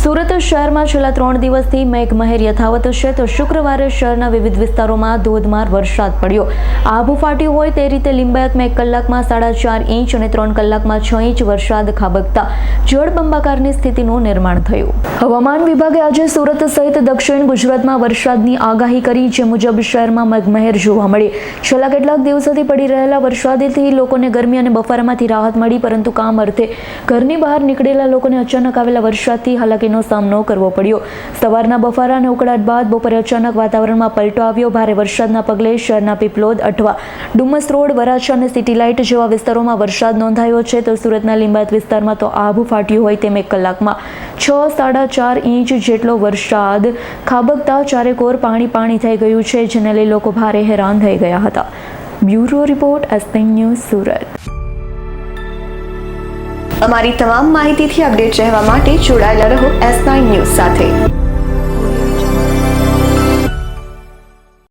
સુરત શહેરમાં છેલ્લા 3 દિવસથી મેઘમહેર યથાવત છે તો શુક્રવારે શહેરના વિવિધ વિસ્તારોમાં ધોધમાર વરસાદ પડ્યો. આભ ફાટ્યું હોય તે રીતે લિંબાયતમાં 1 કલાકમાં 4.5 ઇંચ અને 3 કલાકમાં 6 ઇંચ વરસાદ ખાબકતા જળબંબાકારની સ્થિતિનું નિર્માણ થયું. હવામાન વિભાગે આજે સુરત સહિત દક્ષિણ ગુજરાતમાં વરસાદની આગાહી કરી, જે મુજબ શહેરમાં મેઘમહેર જોવા મળી. છેલ્લા કેટલાક દિવસોથી પડી રહેલા વરસાદથી લોકોને ગરમી અને બફારામાંથી રાહત મળી, પરંતુ કામ અર્થે ઘરની બહાર નીકળેલા લોકોને અચાનક આવેલા વરસાદથી હાલાકીનો સામનો કરવો પડ્યો. સવારના બફારા અને ઉકળાટ બાદ બપોરે અચાનક વાતાવરણમાં પલટો આવ્યો. ભારે વરસાદના પગલે શહેરના પીપલોદ, અઠવા, ડુમસ રોડ, વરાછા અને સિટી લાઇટ જેવા વિસ્તારોમાં વરસાદ નોંધાયો છે તો સુરતના લિંબાયત વિસ્તારમાં તો આભ ફાટ્યું હોય તેમ 1 કલાકમાં 6-4.5 ઇંચ જેટલો વરસાદ ખાબકતા ચારેકોર પાણી થઈ ગયું છે, જેને લઈ લોકો ભારે હેરાન થઈ ગયા હતા. Bureau report, S9 news, Surat. અમારી તમામ માહિતીથી અપડેટ રહેવા માટે જોડાયેલા રહો S9 ન્યૂઝ સાથે.